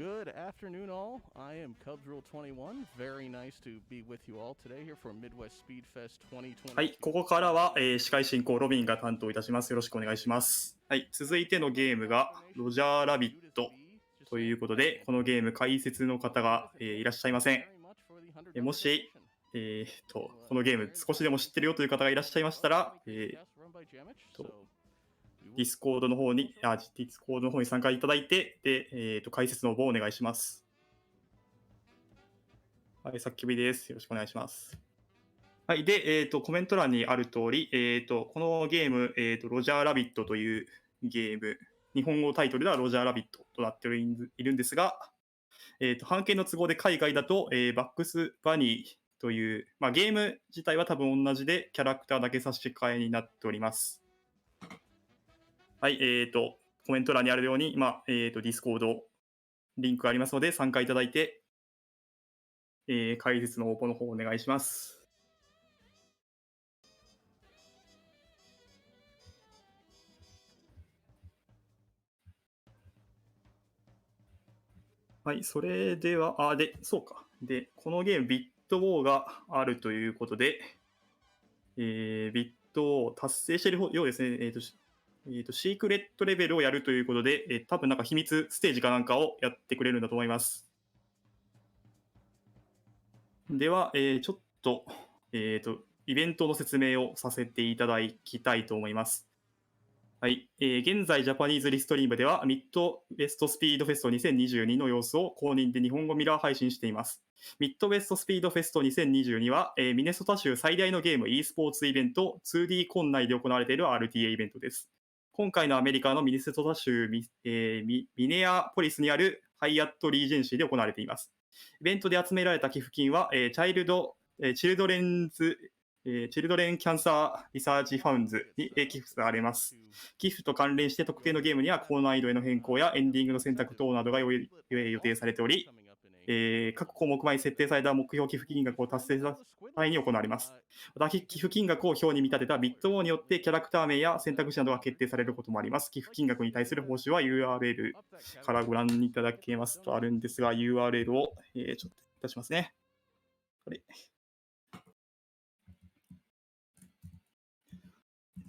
Good afternoon, all. I am Cubs21. Very nice to be with you all today here for Midwest Speedfest 2020. はい、ここからは、司会進行ロビンが担当いたします。よろしくお願いします。はい、続いてのゲームがロジャーラビットということで、このゲーム解説の方が、いらっしゃいません。もし、このゲーム少しでも知ってるよという方がいらっしゃいましたら、ディスコードの方に参加いただいて、で、解説の方をお願いします。はい、さっきびです。よろしくお願いします。はい、で、コメント欄にある通り、このゲーム、ロジャーラビットというゲーム、日本語タイトルではロジャーラビットとなっているんですが、版権の都合で海外だと、バックスバニーという、ゲーム自体は多分同じで、キャラクターだけ差し替えになっております。はい、コメント欄にあるように、ディスコードリンクありますので参加いただいて、解説の応募の方お願いします。はい、それでは、で、このゲーム、ビットウォーがあるということで、ビットを達成しているようですね。シークレットレベルをやるということで、多分なんか秘密ステージかなんかをやってくれるんだと思います。では、ちょっと、イベントの説明をさせていただきたいと思います。はい、現在、ジャパニーズリストリームでは、ミッドウェストスピードフェスト2022の様子を公認で日本語ミラー配信しています。ミッドウェストスピードフェスト2022は、ミネソタ州最大のゲーム e スポーツイベント 2D コン内で行われている RTA イベントです。今回のアメリカのミネソタ州ミネアポリスにあるハイアットリージェンシーで行われています。イベントで集められた寄付金は、チルドレンキャンサーリサーチファウンズに寄付されます。寄付と関連して特定のゲームには高難易度への変更やエンディングの選択等などが予定されており、各項目前に設定された目標寄付金額を達成した際に行われます。また、寄付金額を表に見立てたビットウォーによってキャラクター名や選択肢などが決定されることもあります。寄付金額に対する報酬は URL からご覧いただけますとあるんですが、URL を、ちょっと出しますね。これ。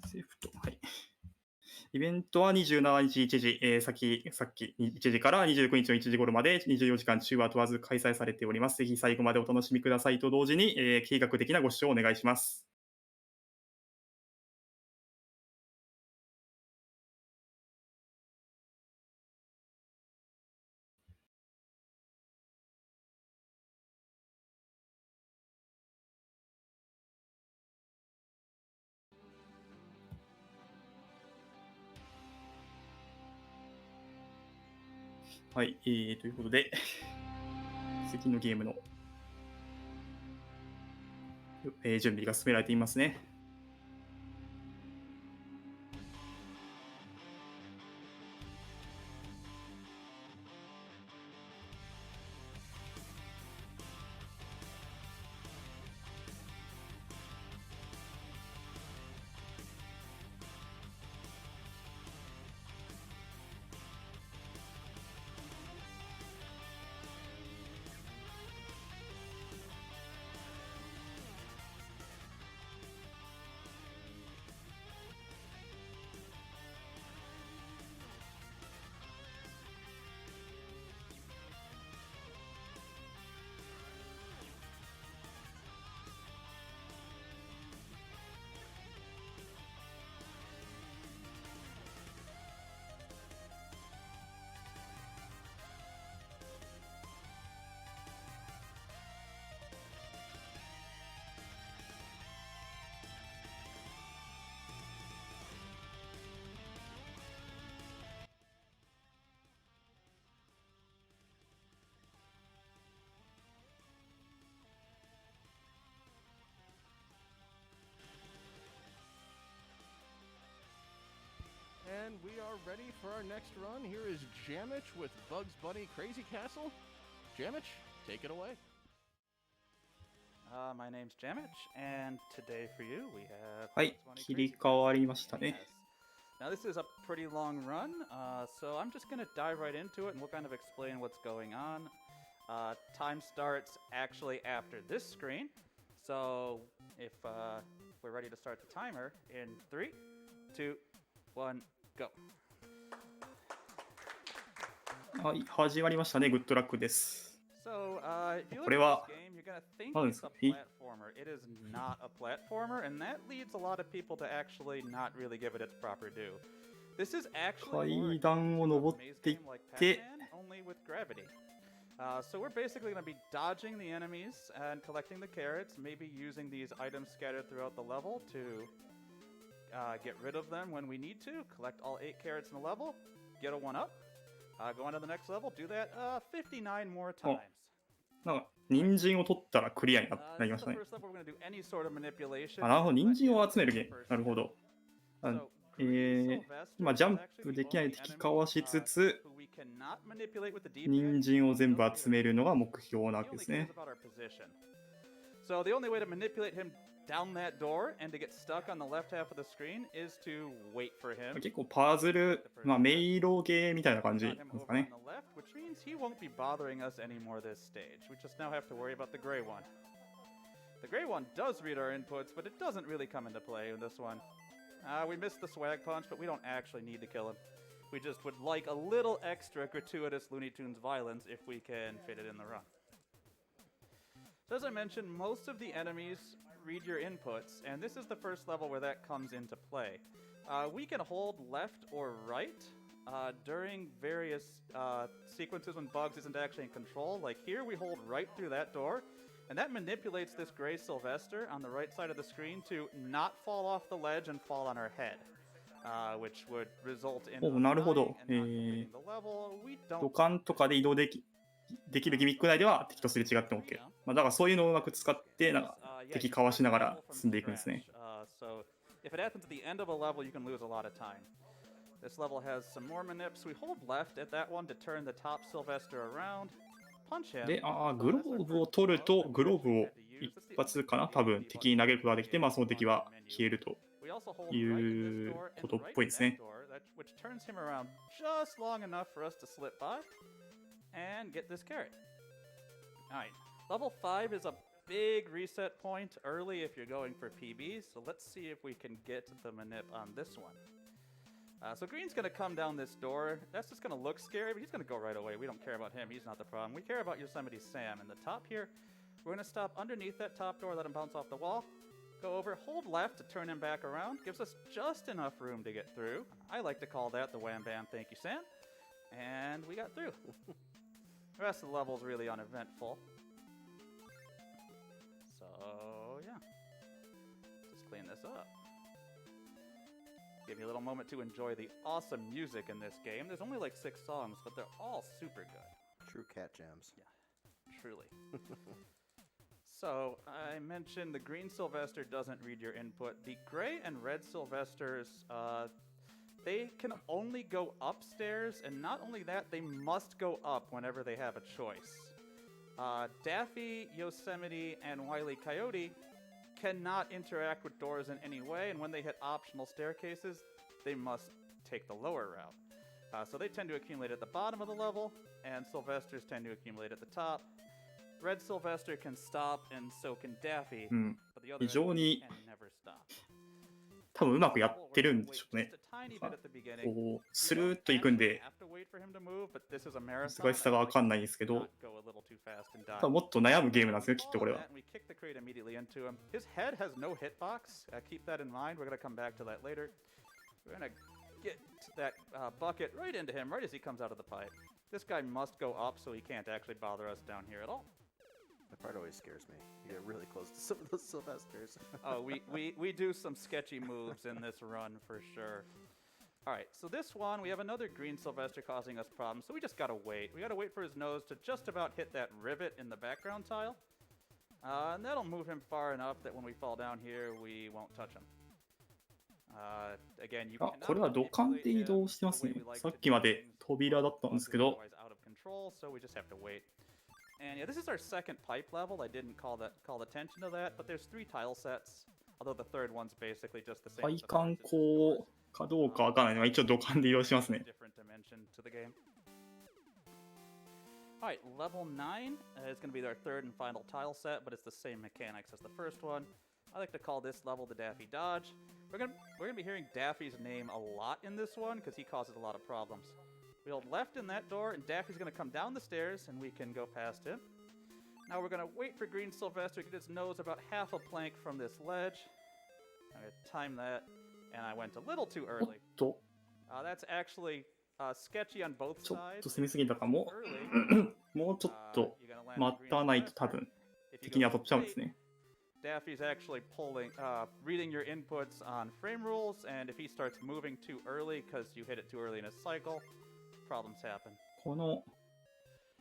セーフと、はい。イベントは27日1時、さっき1時から29日の1時頃まで24時間中は問わず開催されております。ぜひ最後までお楽しみくださいと同時に、計画的なご視聴をお願いします。はい、ということで、次のゲームの、準備が進められていますね。And we are ready for our next run. Here is jammitch with Bugs Bunny Crazy Castle. jammitch, take it away. My name's jammitch, and today for you we have. はい、切り替わりましたね。Now this is a pretty long run, so I'm just going to dive right into it and we'll kind of explain what's going on. Time starts actually after this screen, so if we're ready to start the timer in 3, 2, 1, go. はい、始まりましたね。グッドラックです。So, if you look これ at は this game, you're gonna think 何で it's すか？ a platformer. It is not a platformer, and that leads a lot of people to actually not really give it its proper due. This is actually more 階段を akin to 登 a っ maze ていっ game like て、 Pac-Man, only with gravity. So we're basically going to be dodging the enemies and collecting the carrots, maybe using these items scattered throughout the level to get rid of them when we need to. Collect all 8 carrots in the level, get a 1-up, go on to the next level, do that 59 more times. なんか人参を取ったらクリアになり This ま is し the たね。 first level we're going to do any sort of manipulation. あ、なるほど、人参を集めるゲー First ム。なるほど。あ So, Green Sylvester 今、ジャン is プ actually で the きない only 敵かわし enemy つつ、 who we cannot manipulate with the D-pad. 人参を全部集めるのが目標なわ He けで only す cares ね。 about our position. So the only way to manipulate him down that door and to get stuck on the left half of the screen is to wait for him. 結構パズル、まあ、迷路ゲーみたいな感じ Got なん him です over か on ね。 the left, which means he won't be bothering us anymore this stage. We just now have to worry about the gray one. The gray one does read our inputs, but it doesn't really come into play in this one. We missed the swag punch, but we don't actually need to kill him. We just would like a little extra gratuitous Looney Tunes violence if we can fit it in the run. So as I mentioned, most of the enemies read your inputs, and this is the first level where that comes into play. We can hold left or right during various sequences when Bugs isn't actually in control. Like here, we hold right through that door, and that manipulates this gray Sylvester on the right side of the screen to not fall off the ledge and fall on our head, which would result in お、なるほど。 us dying and not completing the level. We 土 don't 管とかで移動できるギミック内では敵とすれ違っても OK。まあ、だからそういうのをうまく使って、なんか敵かわしながら進んでいくんですね。So if it happens at the end of a level, you can lose a lot of time. This level has some more manips. We hold left at that one to turn the top Sylvester around. Punch him. で、グローブを取ると、グローブを一発かな多分敵に投げることができて、まあその敵は消えると We also hold い right in this う door こ and とっ right ぽい in ですね that。door, which turns him around just long enough for us to slip by and get this carrot. Alright, level 5 is a big reset point early if you're going for PBs, so let's see if we can get the manip on this one. So Green's going to come down this door. That's just going to look scary, but he's going to go right away. We don't care about him. He's not the problem. We care about Yosemite Sam. In the top here, we're going to stop underneath that top door, let him bounce off the wall. Go over, hold left to turn him back around. Gives us just enough room to get through. I like to call that the wham bam thank you Sam. And we got through. The rest of the level is really uneventful. So, yeah. Just clean this up. Give you a little moment to enjoy the awesome music in this game. There's only like 6 songs, but they're all super good. True cat jams. Yeah, truly. So, I mentioned the green Sylvester doesn't read your input. The gray and red Sylvesters, they can only go upstairs, and not only that, they must go up whenever they have a choice. Daffy, Yosemite, and Wile E. Coyote cannot interact with doors in any way, and when they hit optional staircases, they must take the lower route. So they tend to accumulate at the bottom of the level, and Sylvesters tend to accumulate at the top. Red Sylvester can stop, and so can Daffy, うん。 but the other 非常に can never stop. 多分うまくやってるんでしょうね。 Just a tiny bit at the beginning. こう、スルーっといくんで、 Have to wait for him to move, but this is a marathon. 難しさがわかんないんですけど、 Not go a little too fast and die. 多分もっと悩むゲームなんですよ、きっとこれは。 We kick the crate immediately into him. His head has no hitbox. Keep that in mind. We're going to come back to that later. We're going to get that bucket right into him right as he comes out of the pipe. This guy must go up so he can't actually bother us down here at all. That part always scares me. You get really close to some of those Sylvesters. Oh, we do some sketchy moves in this run for sure. Alright, so this one, we have another green Sylvester causing us problems, so we just gotta wait. We gotta wait for his nose to just about hit that rivet in the background tile. And that'll move him far enough that when we fall down here, we won't touch him. Again, you あ、 cannot これは土管で移動してますね。さっきまで扉だったんですけど、 otherwise out of control, so we just have to wait. And yeah, this is our second pipe level. I didn't call attention to that, but there's 3 tile sets. Although the third one's basically just the same. 配管工をかどうかわからないのが一応土管で移動しますね。 Different dimension to the game. Alright, level 9 is going to be our third and final tile set, but it's the same mechanics as the first one. I like to call this level the Daffy Dodge. We're gonna be hearing Daffy's name a lot in this one because he causes a lot of problems. We hold left in that door, and Daffy's gonna come down the stairs, and we can go past him. Now we're gonna wait for Green Sylvester to get his nose about half a plank from this ledge. I'm gonna time that, and I went a little too おっ early. と That's actually sketchy on both ちょっ sides. と攻めすぎたかも。 Early, もうちょっと you're gonna land 待 on た Green ないと多 Sylvester. 分 If you 敵に go 当たっちゃうんです straight, ね。 Daffy's actually reading your inputs on frame rules, and if he starts moving too early because you hit it too early in a cycle, problems happen. この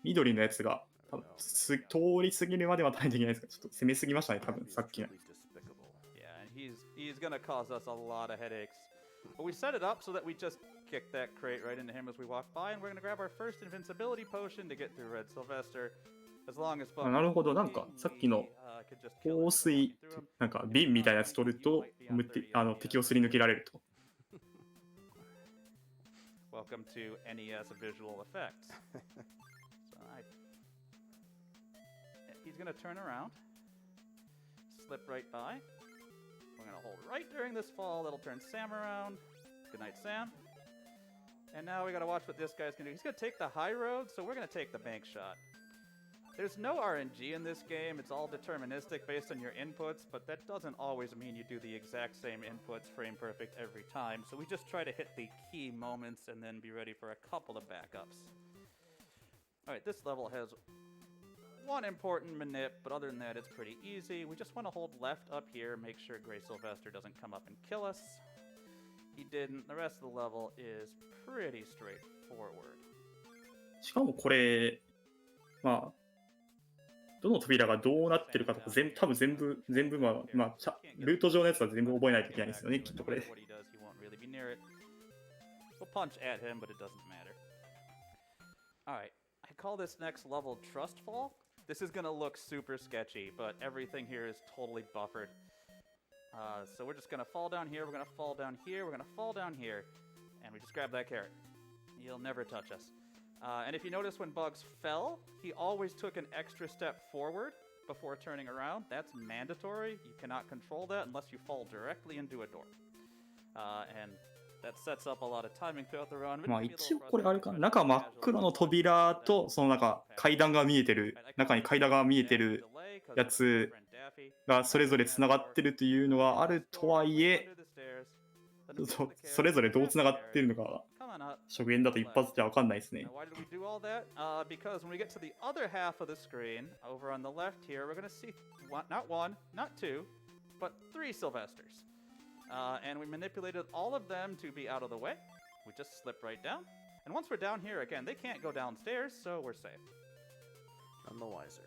緑のやつが多分通り過ぎるまでは大変できないですけど、ちょっと攻めすぎましたね、多分 He's さっきの。 truly despicable. Yeah, and he's gonna cause us a lot of headaches. But we set it up so that we just kick that crate right into him as we walk by, and we're gonna grab our first invincibility potion to get through Red Sylvester. As long as あ、なるほど、なんかさっきの放水、なんか瓶みたいなやつ取ると、敵をすり抜けられると。Welcome to NES visual effects. He's gonna turn around, slip right by. We're gonna hold right during this fall. That'll turn Sam around. Good night, Sam. And now we gotta watch what this guy's gonna do. He's gonna take the high road, so we're gonna take the bank shot. There's no RNG in this game. It's all deterministic based on your inputs, but that doesn't always mean you do the exact same inputs frame perfect every time. So we just try to hit the key moments and then be ready for a couple of backups. Alright, this level has one important manip, but other than that, it's pretty easy. We just want to hold left up here, make sure Gray Sylvester doesn't come up and kill us. He didn't. The rest of the level is pretty straightforward. しかもこれ、まあ、どの扉がどうなってるかとか、多分全部ルート上のやつは全部覚えないといけないですよね、きっとこれ。What he does, he won't really be near it. We'll punch at him, but it doesn't matter. Alright, I call this next level Trust Fall. This is gonna look super sketchy, but everything here is totally buffered. So we're just gonna fall down here, we're gonna fall down here, we're gonna fall down here, and we just grab that carrot. He'll never touch us. And if you notice when Bugs fell, he always took an extra step forward before turning around. That's mandatory. You cannot control that unless you fall directly into a door. And that sets up a lot of timing throughout the run. まあ一応これあれかな、中真っ黒の扉と、その中階段が見えてる、中に階段が見えてるやつがそれぞれつながってるというのはあるとはいえ、それぞれどうつながってるのか初見だと一発じゃ分かんないですね。 Why did we do all that? Because when we get to the other half of the screen, over on the left here, we're going to see not one, not two, but 3 Sylvesters. And we manipulated all of them to be out of the way. We just slip right down. And once we're down here, again, they can't go downstairs, so we're safe. None the wiser.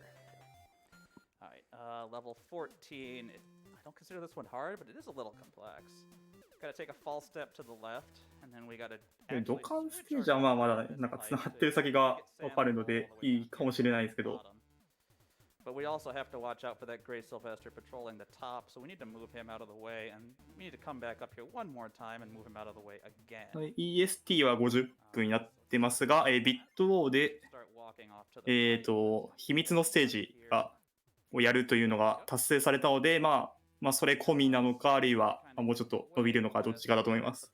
Alright, level 14. I don't consider this one hard, but it is a little complex. Gotta take a false step to the left, and then we gotta. 土管ステージはまだなんかつながってる先が分かるのでいいかもしれないですけど。But we also have to watch out for that Gray Sylvester patrolling the top, so we need to move him out of the way, and we need to come back up here one more time and move him out of the way again. EST は50分になってますが、ビットウォーで、秘密のステージをやるというのが達成されたので、まあそれ込みなのか、あるいはもうちょっと伸びるのか、どっちかだと思います。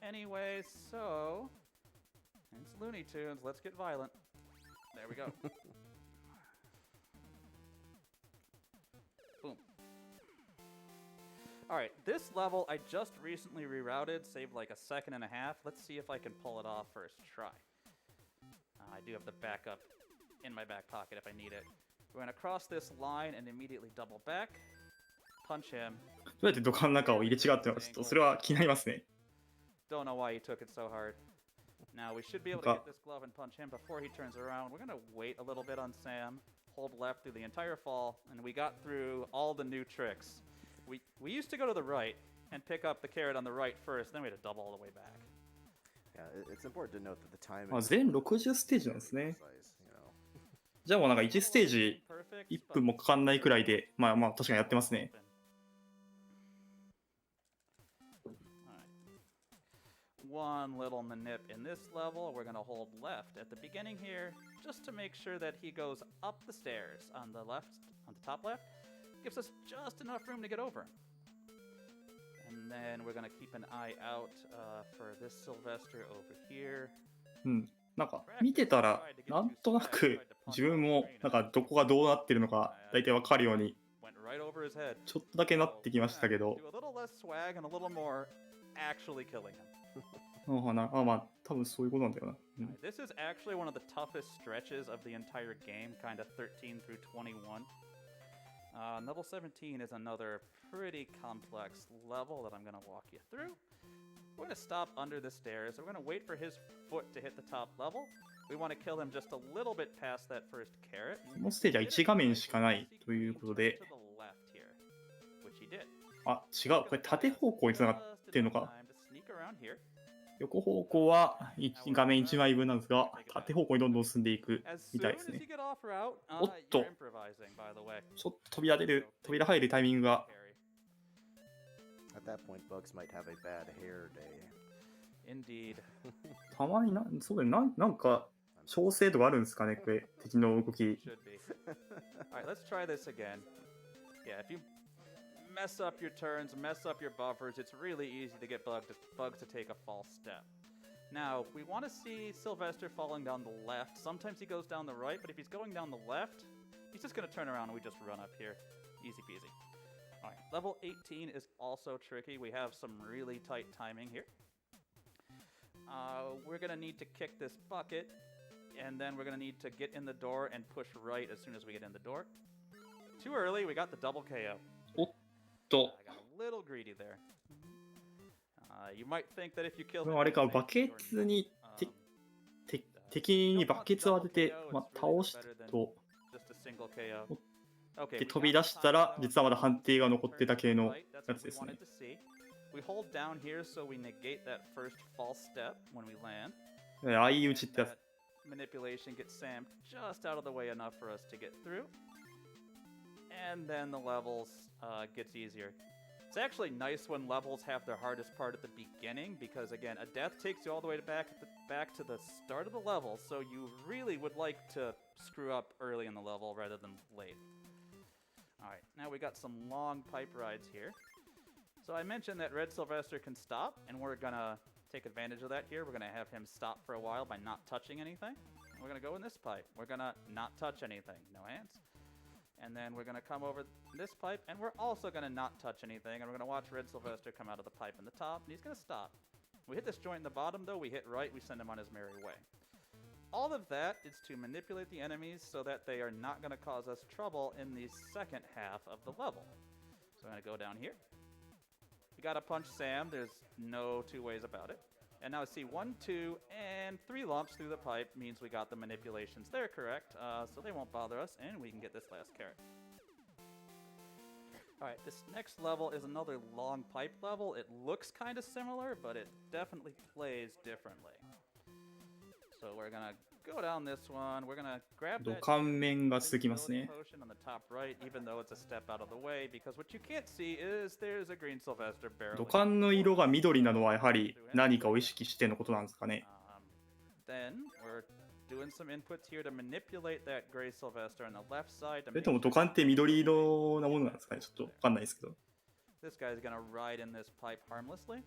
Anyway, so it's Looney Tunes. Let's get violent. There we go. Boom. Alright, this level I just recently rerouted, saved like a second and a half. Let's see if I can pull it off first try. I do have the backup in my back pocket if I need it. We're going to cross this line and immediately double back. Punch him. どうやって土管の中を入れ違ってのか、ちょっとそれは気になりますね。Don't know why he took it so hard. Now we should be able to get this glove and punch him before he turns around. We're going to wait a little bit on Sam, hold left through the entire fall, and we got through all the new tricks. We used to go to the right and pick up the carrot on the right first, then we had to double all the way back. Yeah, it's important to note that the time. 全60ステージなんですね。じゃあもうなんか1ステージ1分もかかんないくらいで、まあ確かにやってますね。one little manip in this level. We're going to hold left at the beginning here, just to make sure that he goes up the stairs on the left, on the top left. Gives us just enough room to get over. And then we're going to keep an eye out for this Sylvester over here. うん。なんか見てたらなんとなく自分もなんかどこがどうなってるのか大体わかるようにちょっとだけなってきましたけど。あ、まあ多分そういうことなんだよな。This is actually one of the toughest stretches of the entire game, kind of 13 through 21. Level 17 is another pretty complex level that I'm going to walk you through. We're going to stop under the stairs. We're going to wait for his foot to hit the top level. We want to kill him just a little bit past that first carrot. このステージは1画面しかないということで。あ、違う。これ縦方向につながってるのか。横方向は画面1枚分なんですが、縦方向にどんどん進んでいくみたいですね。おっと、ちょっと扉入るタイミングが。At that point, Bugs might have a bad hair day. Indeed. たまにそうだよなんか調整とかあるんですかね、これ敵の動き。Alright, let's try this again. Yeah, if you mess up your turns, mess up your buffers, it's really easy to get Bugs to take a false step. Now, we want to see Sylvester falling down the left. Sometimes he goes down the right, but if he's going down the left, he's just going to turn around and we just run up here. Easy peasy. Alright, level 18 is also tricky. We have some really tight timing here. We're going to need to kick this bucket, and then we're going to need to get in the door and push right as soon as we get in the door. Too early, we got the double KO. おっと。I got a little greedy there. You might think that if you kill him, あれか、バケツに敵にバケツを当てて、倒したと。で飛び出したら実はまだ判定が残ってた系のやつですね。We hold down here so we negate that first false step when we land. 相打ちってやつ。Manipulation gets Sam just out of the way enough for us to get through. And then the levels gets easier. It's actually nice when levels have their hardest part at the beginning because again, a death takes you all the way back to the start of the level, so you really would like to screw up early in the level rather than late. Alright, now we got some long pipe rides here. So I mentioned that Red Sylvester can stop, and we're gonna take advantage of that here. We're gonna have him stop for a while by not touching anything. And we're gonna go in this pipe. We're gonna not touch anything. No hands. And then we're gonna come over this pipe, and we're also gonna not touch anything. And we're gonna watch Red Sylvester come out of the pipe in the top, and he's gonna stop. We hit this joint in the bottom, though. We hit right. We send him on his merry way. All of that is to manipulate the enemies so that they are not going to cause us trouble in the second half of the level. So I'm going to go down here. We got to punch Sam. There's no two ways about it. And now see 1, 2, and 3 lumps through the pipe means we got the manipulations there correct. So they won't bother us, and we can get this last carrot. Alright, this next level is another long pipe level. It looks kind of similar, but it definitely plays differently. So we're gonna go down this one. We're gonna grab that potion on the top right, even though it's a step out of the way, because what you can't see is there's a green Sylvester barrel. 土管の色が緑なのはやはり何かを意識してのことなんですかね。Then we're doing some inputs here to manipulate that gray Sylvester on the left side. それとも土管って緑色なものなんですかね。ちょっとわかんないですけど。This guy's gonna ride in this pipe harmlessly.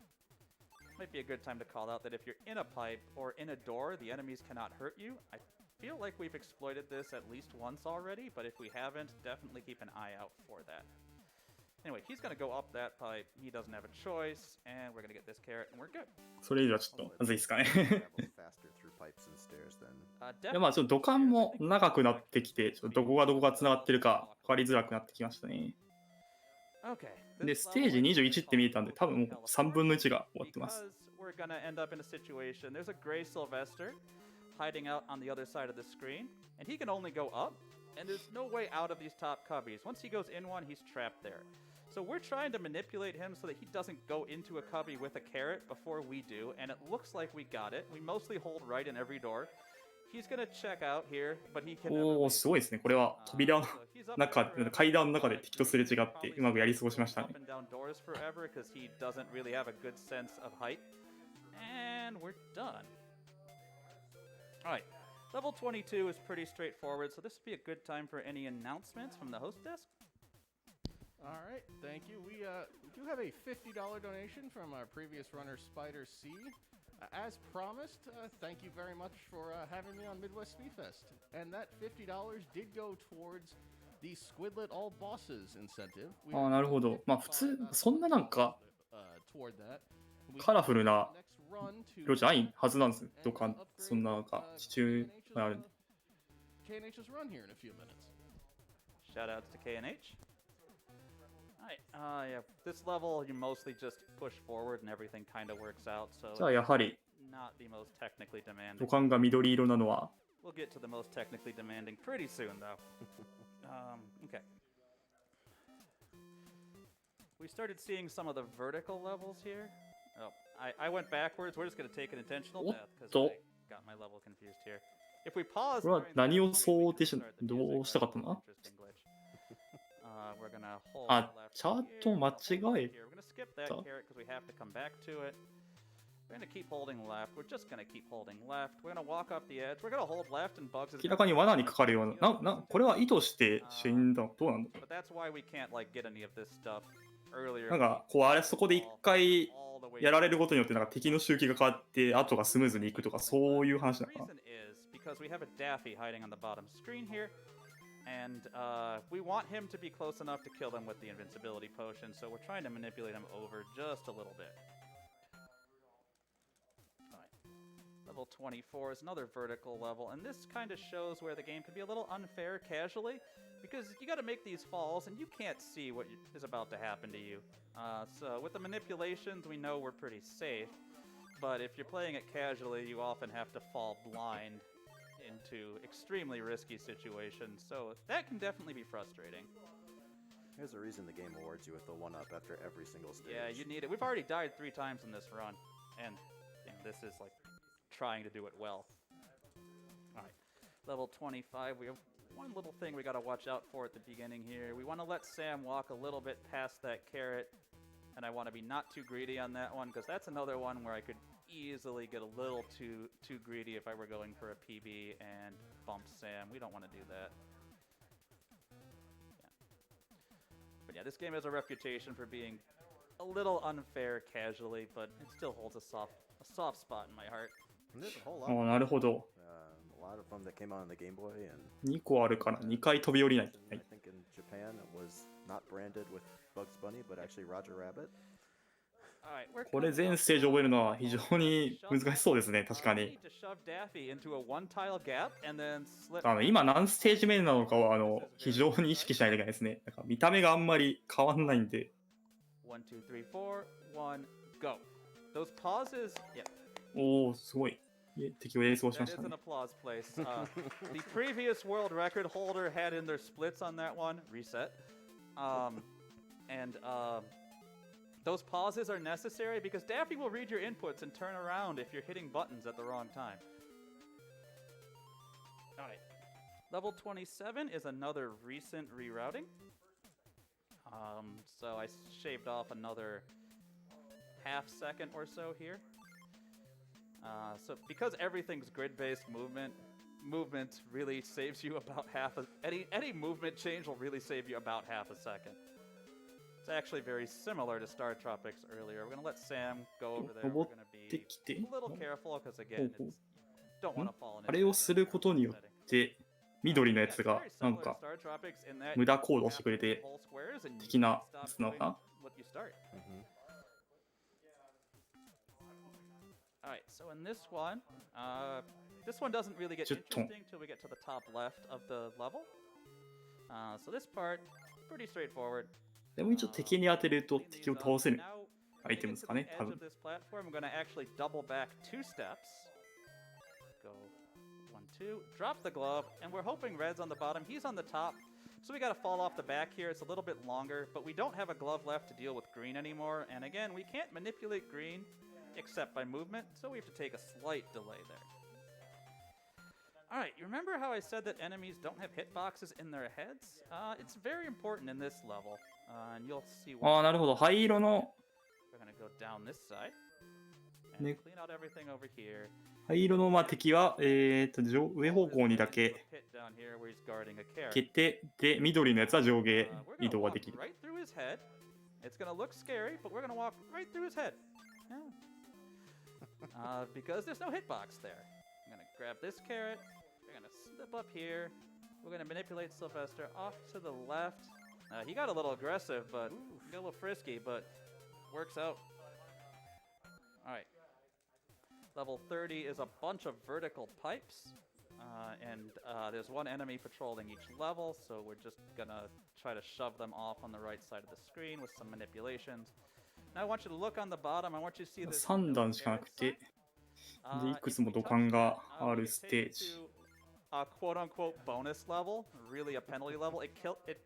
Might be a good time to call out that if you're in a pipe or in a door, the enemies cannot hurt you. I feel like we've exploited this at least once already, but if we haven't, definitely keep an eye out for that. Anyway, he's going to go up that pipe. He doesn't have a choice, and we're going to get this carrot, and we're good. それ以上はちょっとまずいですかね。いやまあちょっと土管も長くなってきて、ちょっとどこがつながってるか分かりづらくなってきましたね。で、ステージ21って見えたんで、多分もう3分の1が終わってます。We're gonna end up in a situation. There's a gray Sylvester hiding out on the other side of the screen, and he can only go up, and there's no way out of these top cubbies. Once he goes in one, he's trapped there. So we're trying to manipulate him so that he doesn't go into a cubby with a carrot before we do, and it looks like we got it. We mostly hold right in every door. He's gonna check out here, but he can. おお、すごいですね。これは扉の中、階段の中で敵とすれ違ってうまくやり過ごしましたね。and we're done. Alright, level 22 is pretty straightforward, so this would be a good time for any announcements from the host desk. All right, thank you. We do have a $50 donation from our previous runner, Spider C. As promised, thank you very much for having me on Midwest Speedfest. And that $50 did go towards the Squidlet All Bosses incentive. ああ、なるほど。まあ普通、そんななんか toward that. カラフルな色じゃないはずなんですよ。どっか、そんななんか地中があるんで。KNH's run here in a few minutes. Shoutouts to KNH. Alright, yeah, this level you mostly just push forward and everything kind of works out, so じゃあやはり not the most technically demanding. 土管が緑色なのは We'll get to the most technically demanding pretty soon, though. Okay. We started seeing some of the vertical levels here. Oh, I went backwards. We're just going to take an intentional path because I got my level confused here. If we pause, これは何を想定しどうしたかったの？ we're gonna hold あ、 left チャート間違 here. え We're gonna skip that carrot because we have to come back to it. We're gonna keep holding left. We're just gonna keep holding left. We're gonna walk up the edge. We're gonna hold left and bugs. 明らかに罠にかかるような、これは意図して死んだどうなんだ But that's why we can't like get any of this stuff earlier. なんかこうあれそこで一回やられることによってなんか敵の周期が変わって後がスムーズにいくとかそういう話なのかな The reason is because we have a Daffy hiding on the bottom screen here, and we want him to be close enough to kill them with the invincibility potion, so we're trying to manipulate him over just a little bit. Alright. Level 24 is another vertical level, and this kind of shows where the game can be a little unfair casually, because you got to make these falls, and you can't see what is about to happen to you. So with the manipulations, we know we're pretty safe, but if you're playing it casually, you often have to fall blind into extremely risky situations, so that can definitely be frustrating. There's a reason the game awards you with the 1-up after every single stage. Yeah, you need it. We've already died 3 times in this run, and this is like trying to do it well. Alright, level 25, we have one little thing we gotta watch out for at the beginning here. We want to let Sam walk a little bit past that carrot, and I want to be not too greedy on that one, because that's another one where I could easily get a little too greedy if I were going for a PB and bump Sam. We don't want to do that. Yeah. But yeah, this game has a reputation for being a little unfair casually, but it still holds a soft spot in my heart. And there's a whole あ lot. なるほど A lot of them that came out on the Game Boy, and 2個あるから2回飛び降りないと、は I い、 think in Japan it was not branded with Bugs Bunny, but actually Roger Rabbit. Alright, we're これ全ステージ覚えるのは非常に難しそうですね確か We に need to shove Daffy into a one-tile gap and then slip. 今何ステージ目なのかを非常に意識しないといけないですねなんか見た目があんまり変わんないんで 1, 2, 3, 4, 1, go. Those pauses, yeah. おおすごい敵を演奏し That まし is た an ね applause place. The previous world record holder had in their splits on that one. Reset. Those pauses are necessary because Daffy will read your inputs and turn around if you're hitting buttons at the wrong time. Alright. Level 27 is another recent rerouting. So I shaved off another half second or so here. So because everything's grid-based movement really saves you about any movement change will really save you about half a second. It's actually very similar to Star Tropics earlier. We're gonna let Sam go over there. We're 登っ gonna て be きて a little careful because again, Oh, oh. it's, don't want to fall into あれをすることによって緑のやつがなんか無駄行動してくれて的なやつなのかな Alright, so in this one doesn't really get interesting until we get to the top left of the level. So this part, pretty straightforward. でも一応敵に当てると敵を倒せる Now, アイテムですかね多 edge 分 of this platform, I'm going to actually double back 2 steps. Go 1, 2, drop the glove, and we're hoping Red's on the bottom. He's on the top, so we got to fall off the back here. It's a little bit longer, but we don't have a glove left to deal with green anymore. And again, we can't manipulate green except by movement, so we have to take a slight delay there. Alright, you remember how I said that enemies don't have hitboxes in their heads? It's very important in this level, and you'll see why. ああなるほど灰色の We're gonna go down this side, And ね clean out everything over here. 灰色の敵は、上方向にだけ Pit down here where he's guarding a carrot. 消けて、で、緑のやつは上下 We're 移 gonna 動が walk できる。 right through his head. It's gonna look scary, but we're gonna walk right through his head. Yeah. Because there's no hitbox there. I'm gonna grab this carrot. We're gonna slip up here. We're gonna manipulate Sylvester off to the left. He got a little aggressive, but he got a little frisky, but works out. All right. Level 30 is a bunch of vertical pipes. And there's one enemy patrolling each level, so we're just gonna try to shove them off on the right side of the screen with some manipulations. Now I want you to look on the bottom. I want you to see this. 3段しかなくて、で、いくつも土管があるステージ。quote unquote bonus level, really a penalty level.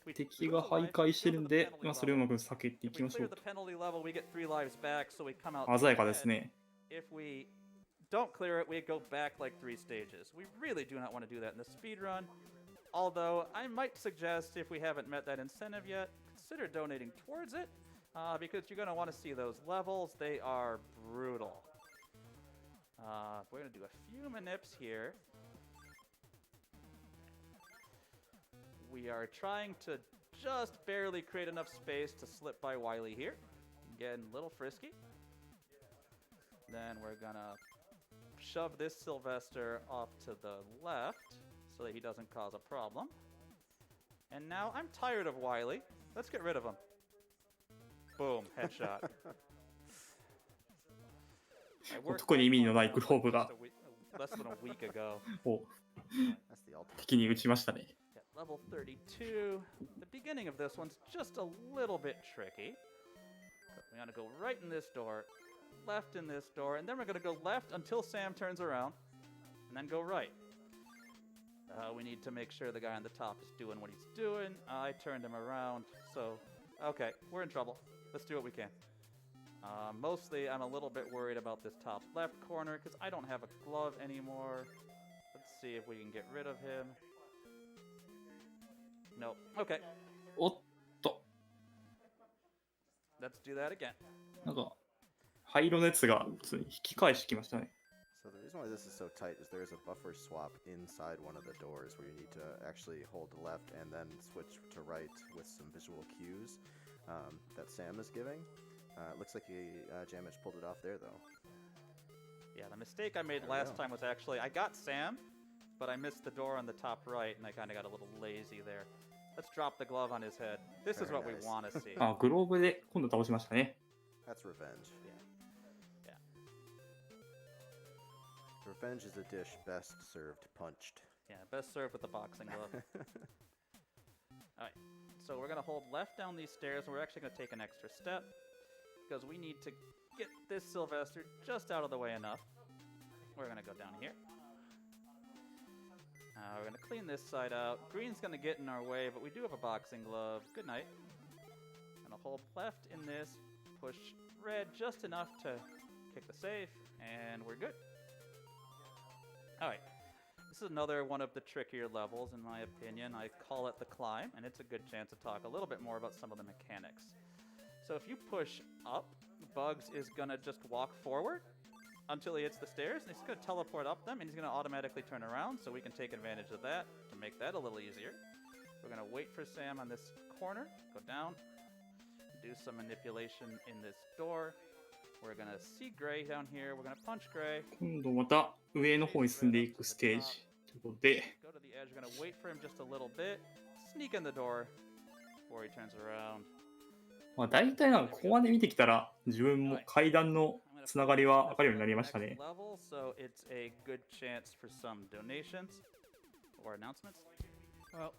We 敵が徘徊してるんで、まあ、それをうまく避けてい If き we ましょ clear う the と。 penalty level, we get 3 lives back, so we come out. 鮮やかですね。 If we don't clear it, we go back like 3 stages. We really do not want to do that in the speed run. Although I might suggest, if we haven't met that incentive yet, consider donating towards it, because you're going to want to see those levels. They are brutal. We're going to do a few manips here. We are trying to just barely create enough space to slip by Wily here. Getting a little frisky. Then we're gonna shove this Sylvester off to the left so that he doesn't cause a problem. And now I'm tired of Wily. Let's get rid of him. Boom, headshot. 特に意味のないグローブが less than a week ago. を That's the ultimate. 敵に撃ちましたね。 Yeah, level 32. The beginning of this one's just a little bit tricky. We gotta go right in this door, left in this door, and then we're gonna go left until Sam turns around, and then go right. We need to make sure the guy on the top is doing what he's doing. I turned him around, so okay, we're in trouble. Let's do what we can. Mostly, I'm a little bit worried about this top left corner because I don't have a glove anymore. Let's see if we can get rid of him. Nope. Okay, おっと、 let's do that again. なんか灰色のやつが普通に引き返してきましたね。 So the reason why this is so tight is there is a buffer swap inside one of the doors where you need to actually hold left and then switch to right with some visual cues that Sam is giving. It looks like jammitch pulled it off there though. Yeah, the mistake I made There we last go. time was actually I got Sam, but I missed the door on the top right, and I kind of got a little lazy there. Let's drop the glove on his head. This is Very what we nice. want to see. あ、グローブで今度倒しましたね。 That's revenge. Yeah. Revenge is a dish best served punched. Yeah, best served with the boxing glove. Alright, so we're going to hold left down these stairs, and we're actually going to take an extra step, because we need to get this Sylvester just out of the way enough. We're going to go down here. We're going to clean this side out. Green's going to get in our way, but we do have a boxing glove. Good night. Going to hold left in this, push red just enough to kick the safe, and we're good. Alright, this is another one of the trickier levels in my opinion. I call it the climb, and it's a good chance to talk a little bit more about some of the mechanics. So if you push up, Bugs is gonna just walk forward until he hits the stairs, and he's gonna teleport up them, and he's gonna automatically turn around, so we can take advantage of that to make that a little easier. We're gonna wait for Sam on this corner, go down, do some manipulation in this door. We're gonna see Gray down here, we're gonna punch Gray. 今度また上の方に進んでいくステージということで、 Go to the edge, we're gonna wait for him just a little bit, sneak in the door before he turns around. まあ、大体なんかここまで見てきたら自分も階段のつながりは分かるようになりましたね。 Level, so it's a good chance for some donations or announcements. Well,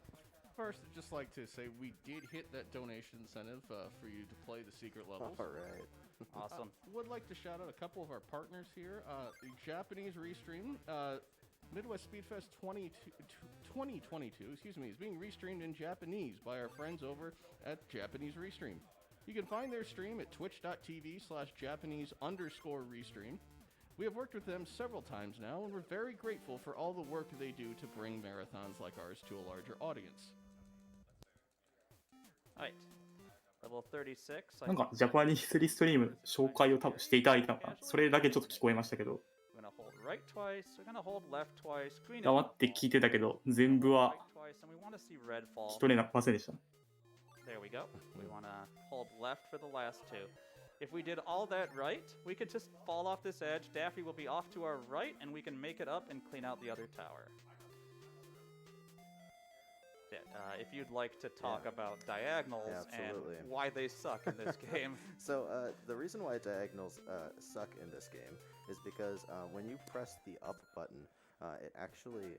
first, I'd just like to say we did hit that donation incentive for you to play the secret levels. All right. Awesome. Would like to shout out a couple of our partners here. The Japanese restream, Midwest Speedfest 2022, excuse me, is being restreamed in Japanese by our friends over at Japanese Restream. You can find their stream at twitch.tv/Japanese_restream. We have worked with them several times now, and we're very grateful for all the work they do to bring marathons like ours to a larger audience. Alright. Level 36. なんかジャパニーズリストリームの紹介を多分していただいたのかな。それだけちょっと聞こえましたけど。We're gonna hold right twice. We're gonna hold left twice. Green 黙って聞いてたけど、全部は right twice, and we want to see red fall. 聞き取れませんでした。There we go. We want to hold left for the last two. If we did all that right, we could just fall off this edge. Daffy will be off to our right, and we can make it up and clean out the other tower. If you'd like to talk about diagonals and why they suck in this game. So the reason why diagonals suck in this game is because when you press the up button, it actually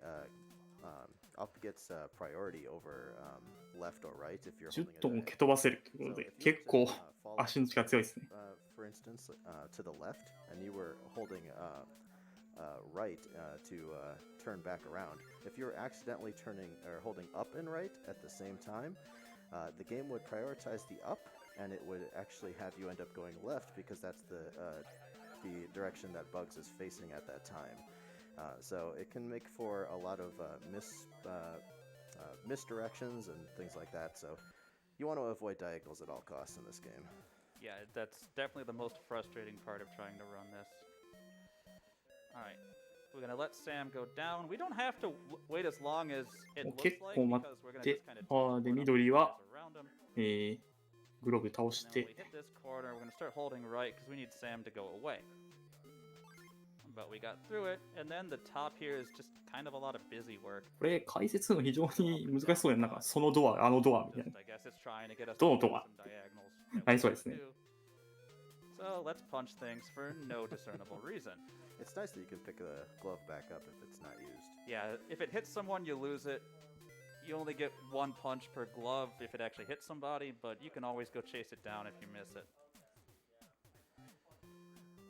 up gets priority over left or right if you're 10 holding トン it. 蹴飛ばせるということで、結構 足の力強いですね。 For instance, to the left, and you were holding right to turn back around. If you're accidentally turning or holding up and right at the same time, the game would prioritize the up, and it would actually have you end up going left because that's the direction that Bugs is facing at that time. So it can make for a lot of misdirections and things like that. So you want to avoid diagonals at all costs in this game. Yeah, that's definitely the most frustrating part of trying to run this. Alright, we're gonna let Sam go down. We don't have to wait as long as it looks 結 like 構待 because we're っ gonna て just kind of、で、緑は、 around him. グローブ倒し Now て we、hit this corner, we're gonna start holding right because we need Sam to go away. But we got through it, and then the top here is just kind of a lot of busy work. これ解説の非常に難しそうやな。なんかそのドア、あのドアみたい Just, な。 I guess it's trying to get us どの to ドア some diagonals. that な we りそうですね。 do. So let's punch things for no discernible reason. It's nice that you can pick the glove back up if it's not used. Yeah, if it hits someone, you lose it. You only get one punch per glove if it actually hits somebody, but you can always go chase it down if you miss it.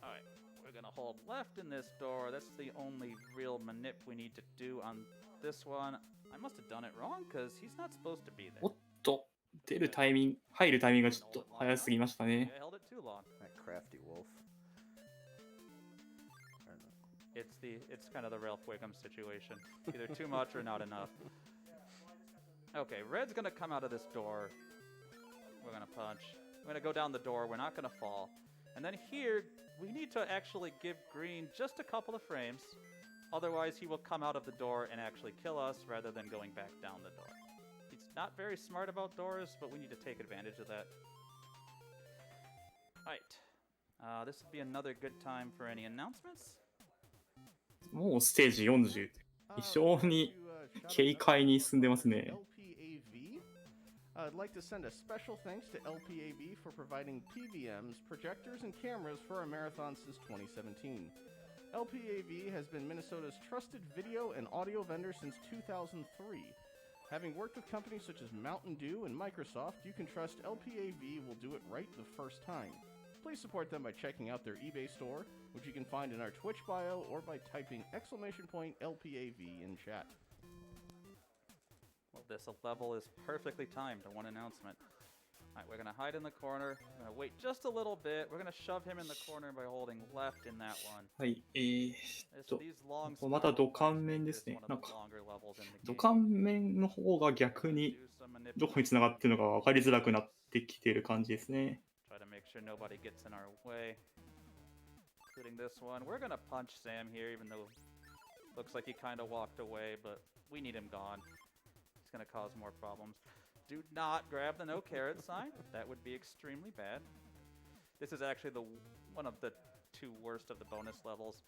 Alright, we're gonna hold left in this door. That's the only real manip we need to do on this one. I must have done it wrong, because he's not supposed to be お there. っと、出るタイミング、入るタイミングがちょっと早すぎましたね。 I held it too long. That crafty wolf. I don't know. It's kind of the Ralph Wiggum situation. Either too much or not enough. Okay, red's gonna come out of this door. We're gonna punch. We're gonna go down the door. We're not gonna fall. And then here, we need to actually give green just a couple of frames. Otherwise, he will come out of the door and actually kill us rather than going back down the door. He's not very smart about doors, but we need to take advantage of that. Alright. This would be another good time for any announcements. もうステージ40。非常に軽快に進んでますね。 LPAV. I'd like to send a special thanks to LPAV for providing PVMs, projectors, and cameras for our marathon since 2017. LPAV has been Minnesota's trusted video and audio vendor since 2003. Having worked with companies such as Mountain Dew and Microsoft, you can trust LPAV will do it right the first time. Please support them by checking out their eBay store, which you can find in our Twitch bio or by typing !LPAV in chat. Well, this level is perfectly timed to one announcement. Alright, we're gonna hide in the corner. We're gonna wait just a little bit. We're gonna shove him in the corner by holding left in that one. はい、These long また土管面ですね。なんか土管面の方が逆にどこに繋がってるのか分かりづらくなってきてる感じですね。Try to make sure nobody gets in our way. Including this one. We're gonna punch Sam here, even though it looks like he kind of walked away, but we need him gone. He's gonna cause more problems. Do not grab the no carrot sign. That would be extremely bad. This is actually one of the two worst of the bonus levels.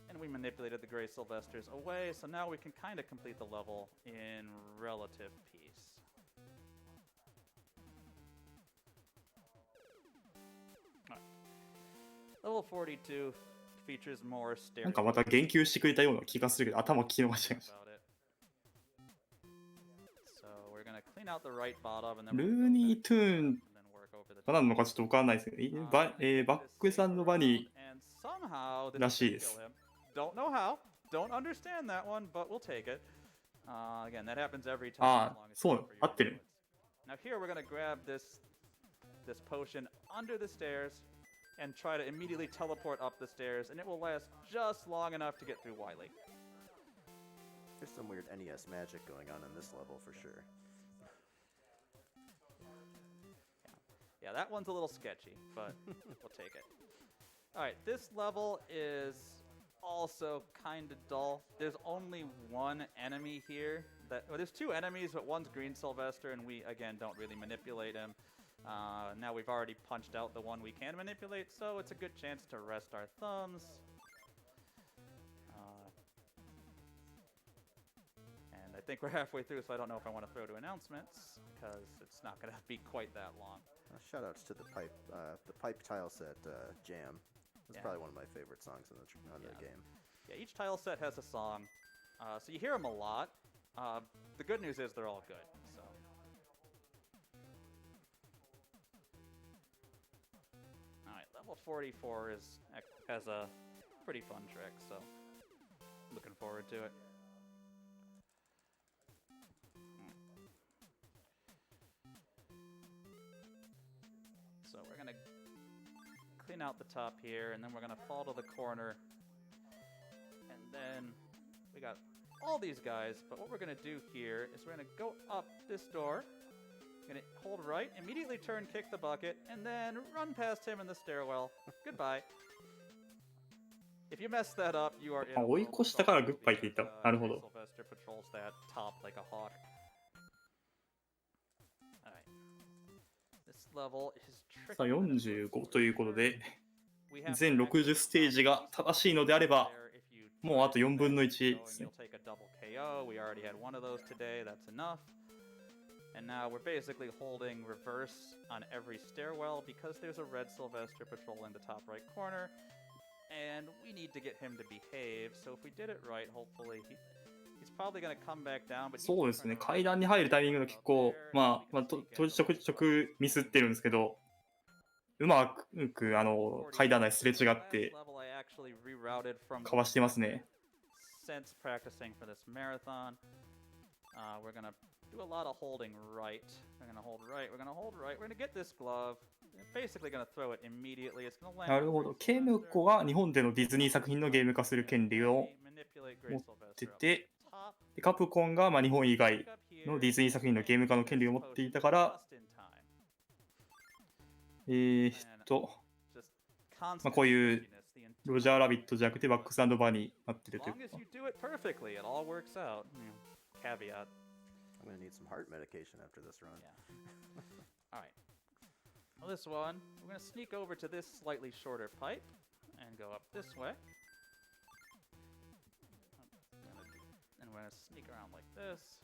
And we manipulated the Gray Sylvesters away, so now we can kind of complete the level in relative peace. Level 42 features more なんかまた言及してくれたような気がするけど、頭聞き逃しちゃいました。ルーニートゥーンが何なのかちょっと分からないですけど、バックサンドバニーらしいです。Don't know how. Don't understand that one, but we'll take it. Again, that happens every time. ああ、そう、合ってる。Now here we're gonna grab this potion under the stairs and try to immediately teleport up the stairs, and it will last just long enough to get through Wily. There's some weird NES magic going on in this level for sure. Yeah, that one's a little sketchy, but we'll take it. Alright, this level is also kind of dull. There's only one enemy here. There's two enemies, but one's Green Sylvester, and we, again, don't really manipulate him. Now we've already punched out the one we can manipulate, so it's a good chance to rest our thumbs. And I think we're halfway through, so I don't know if I want to throw to announcements, because it's not going to be quite that long. Shoutouts to the pipe tile set Jam. It's probably one of my favorite songs on the game. Yeah, each tile set has a song, so you hear them a lot. The good news is they're all good. So. All right, level 44 has a pretty fun trick, so looking forward to it. So we're gonna clean out the top here, and then we're gonna fall to the corner, and then we got all these guys, but what we're gonna do here is we're gonna go up this door, gonna hold right, immediately turn, kick the bucket, and then run past him in the stairwell. Goodbye. If you mess that up, you are in. 追い越したからグッバイって言った。なるほど。 Sylvester patrols that top like a hawk. Alright. This level is tricky. さあ45ということで、全60ステージが正しいのであれば、もうあと4分の1ですね。We already had one of those today. That's enough. And now we're basically holding reverse on every stairwell because there's a red Sylvester patrolling the top right corner. And we need to get him to behave. So if we did it right, hopefully he's probably going to come back down. But そうですね、階段に入るタイミングが結構、ちょくちょくミスってるんですけど、うまく階段内すれ違ってかわしてますね。Since practicing for this marathon, we're gonna do a lot of holding right. We're gonna hold right. We're gonna hold right. We're gonna get this glove. We're basically gonna throw it immediately. It's gonna land. なるほど。ケムコが日本でのディズニー作品のゲーム化する権利を持ってて、でカプコンが日本以外のディズニー作品のゲーム化の権利を持っていたから、こういうロジャーラビットじゃなくてバックス&バーになってるというか。Caveat. I'm gonna need some heart medication after this run. Yeah. All right. Well, this one, we're gonna sneak over to this slightly shorter pipe and go up this way. And we're gonna sneak around like this.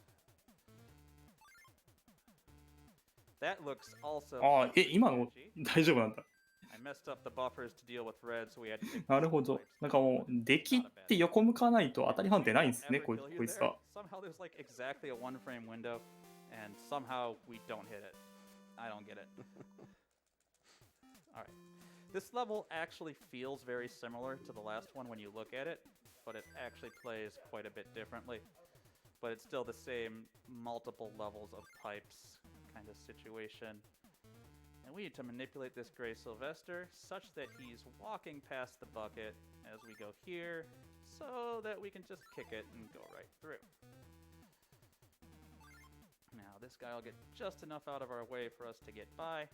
That looks also. ああ、今の大丈夫なんだ。I messed up the buffers to deal with red, so we had to. なるほど。なんかもう、できって横向かないと当たり判定ないんですね、こいつは。Somehow there's like exactly a one frame window, and somehow we don't hit it. I don't get it. Alright. This level actually feels very similar to the last one when you look at it, but it actually plays quite a bit differently. But it's still the same multiple levels of pipes kind of situation. And we need to manipulate this Gray Sylvester such that he's walking past the bucket as we go here, so that we can just kick it and go right through. Now this guy will get just enough out of our way for us to get by.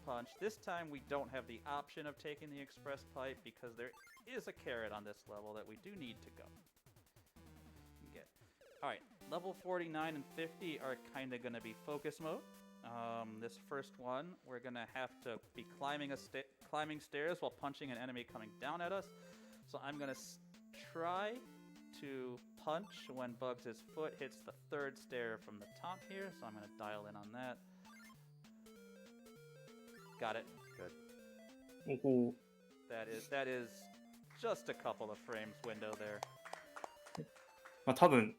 Punch. This time we don't have the option of taking the express pipe because there is a carrot on this level that we do need to go. Alright, level 49 and 50 are kind of going to be focus mode. This first one, we're going to have to be climbing stairs while punching an enemy coming down at us. So I'm going to try to punch when Bugs' foot hits the third stair from the top here. So I'm going to dial in on that. Got it. Good. That is just a couple of frames window there. まあ多分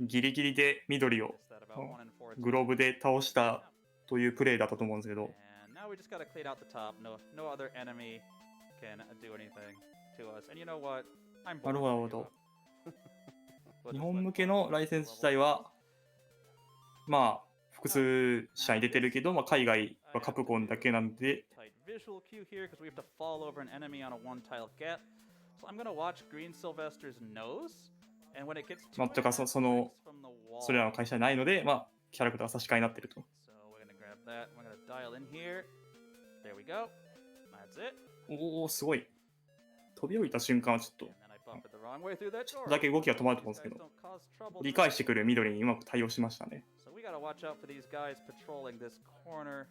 ギリギリで緑をグローブで倒したというプレイだったと思うんですけど。Now we just gotta clean out the top. No other enemy can do anything to us. And you know what? I'm bored. なるほど。日本向けのライセンス自体はまあ複数社に出てるけど、まあ、海外はカプコンだけなんで。Visual cue here because we have to fall over an enemy on a one-tile gap. So I'm gonna watch Green Sylvester's nose. まあ、とかそれらの会社にないので、まあ、キャラクターが差し替えになっていると。So we're gonna grab that. We're gonna dial in here. There we go. That's it. おお、すごい。飛び降りた瞬間はちょっと And then I buffered the wrong way through that ちょっ door. とだけ動きが止まると思うんですけ These ど guys don't cause trouble 理 to 解してくる緑にうまく対応しましたね。 So we gotta watch out for these guys patrolling this corner.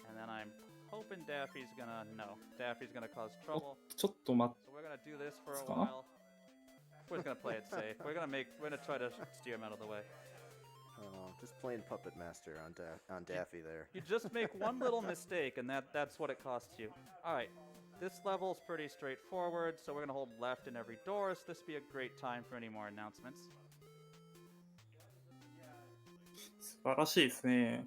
And then I'm hoping Daffy's gonna cause お trouble. ちょっと待っ So we're gonna do this for a つかな while. We're just gonna play it safe. We're gonna try to steer him out of the way. Just plain puppet master on Daffy there. You just make one little mistake, and that's what it costs you. All right, this level's pretty straightforward, so we're gonna hold left in every door. So this would be a great time for any more announcements. 素晴らしいですね。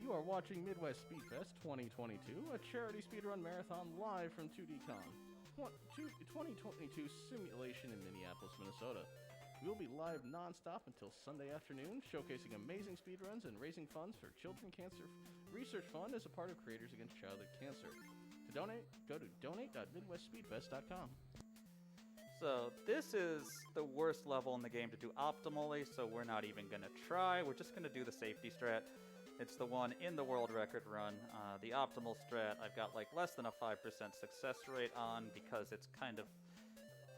You are watching Midwest Speedfest 2022, a charity speedrun marathon live from 2DCon 2022 simulation in Minneapolis, Minnesota. We will be live non-stop until Sunday afternoon, showcasing amazing speedruns and raising funds for Children Cancer Research Fund as a part of Creators Against Childhood Cancer. To donate, go to donate.midwestspeedfest.com. So this is the worst level in the game to do optimally, so we're not even gonna try. We're just gonna do the safety strat. It's the one in the world record run. The optimal strat, I've got like less than a 5% success rate on because it's kind of...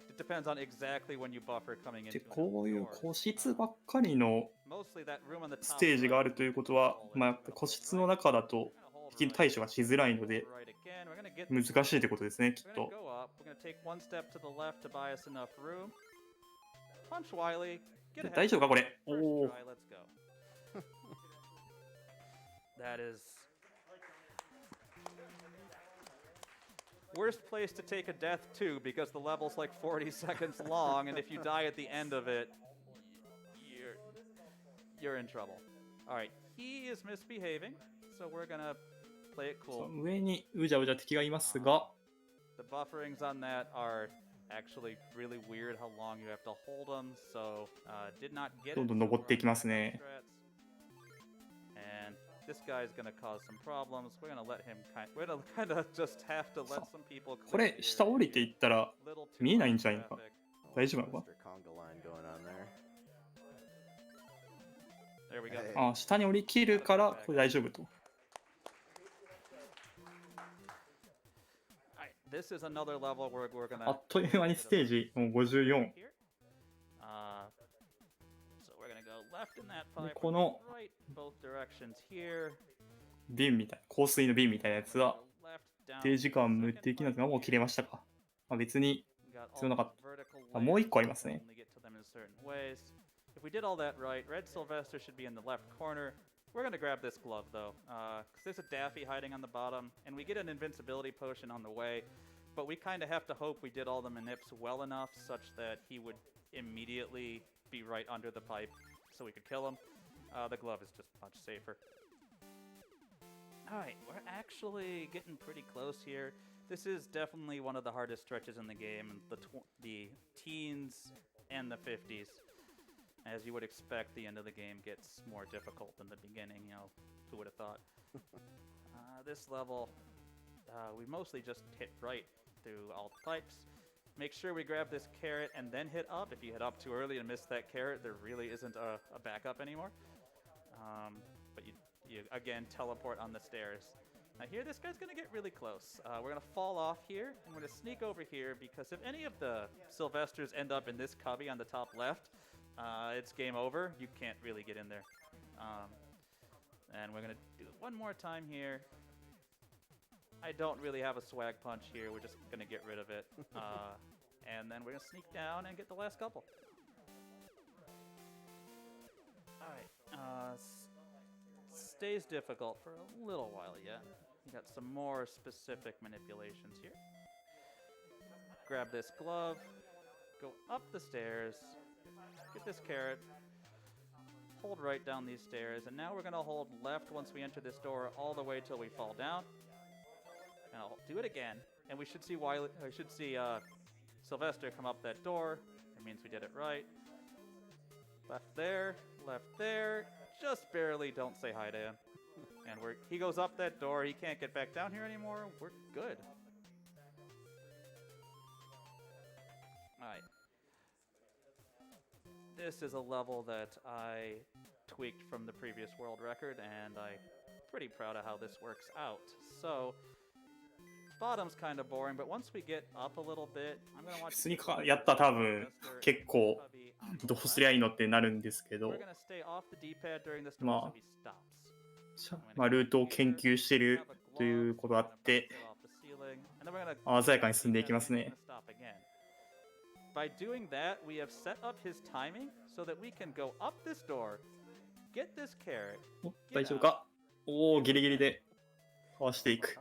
It depends on exactly when you buffer coming で into こういう door. 個室ばっかりの Mostly that room on the top ステージがあるということは、まあ、やっぱ個室の中だと敵に対処がしづらいので right again. We're gonna get 難しいということですね、きっ We're gonna と。 go up. We're gonna take one step to the left to buy us enough room. Punch Wiley. Get ahead. 大丈夫かこれ。 First おお。 try, let's go. That is worst place to take a death too, because the level's like 40 seconds long, and if you die at the end of it, you're in trouble. All right, he is misbehaving, so we're gonna play it そ cool. う上にうじゃうじゃ敵がいますが、 The bufferings on that are actually really weird how long you have to hold them, so did not get どん it. どん登っていきますね。 And this guy's gonna cause some problems. We're gonna let him we're gonna kind of just have to let some people これ下降りていったら little too 見えないん much じゃないのか。 traffic. 大丈夫なのか。 Mr. Conga line going on there. There we go. Hey. あ、下に降りきるからこれ大丈夫と。 Alright, this is another level where we're あ gonna っという間にステージもう54。 here. So we're gonna go left in that で pipe, この right both directions here. 瓶みたいな、香水の瓶みたいなやつは Go left down 定時間無 second 敵なの pipe がもう切れましたか。まあ、別に We got 必要なかった all the vertical あ、もう一個あり layers, ますね。 only get to them in certain ways. If we did all that right, Red Sylvester should be in the left corner. We're gonna grab this glove though, because there's a Daffy hiding on the bottom, and we get an invincibility potion on the way. But we kind of have to hope we did all the manips well enough such that he would immediately be right under the pipe, so we could kill him. The glove is just much safer. Alright, we're actually getting pretty close here. This is definitely one of the hardest stretches in the game, the teens and the 50s. As you would expect, the end of the game gets more difficult than the beginning, you know, who would have thought. This level, we mostly just hit right through all the pipes. Make sure we grab this carrot and then hit up. If you hit up too early and miss that carrot, there really isn't a backup anymore. But you again teleport on the stairs. Now here, this guy's gonna get really close. We're gonna fall off here, and we're gonna sneak over here, because if any of the Sylvesters end up in this cubby on the top left, it's game over. You can't really get in there. And we're gonna do it one more time here. I don't really have a swag punch here. We're just gonna get rid of it. And then we're gonna sneak down and get the last couple. Alright, stays difficult for a little while yet. We got some more specific manipulations here. Grab this glove, go up the stairs, get this carrot, hold right down these stairs, and now we're gonna hold left once we enter this door all the way till we fall down. And I'll do it again, and we should see Sylvester come up that door. It means we did it right. Left there, just barely. Don't say hi to him. And he goes up that door. He can't get back down here anymore. We're good. All right. this is a level that I tweaked from the previous world record, and I'm pretty proud of how this works out. So, bottom's kind of boring, but once we get up a little bit, I'm going to 普 watch 通にやったら多分結構どうすりゃいいのってなるんですけど、 We're going to stay off the D-pad during this まあ so he stops. まあ、ルートを研究しているということあって、鮮やかに進んでいきますね。By doing that, we have set up his timing so that we can go up this door, get this carrot. お、大丈夫か？おお、ギリギリでかわしていく。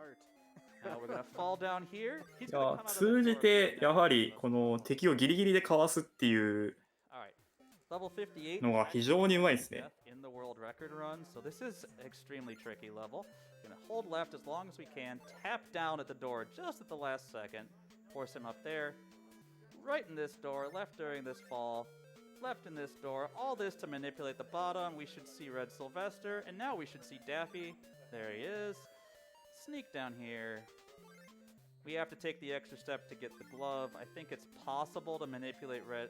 Now we're gonna fall down here. いや、通じてやはりこの敵をギリギリでかわすっていうのが非常にうまいですね。In the world record run, so this is extremely tricky level. We're gonna hold left as long as we can, tap down at the door just at the last second, force him up there, right in this door, left during this fall, left in this door, all this to manipulate the bottom. We should see Red Sylvester, and now we should see Daffy. There he is. Sneak down here. We have to take the extra step to get the glove. I think it's possible to manipulate Red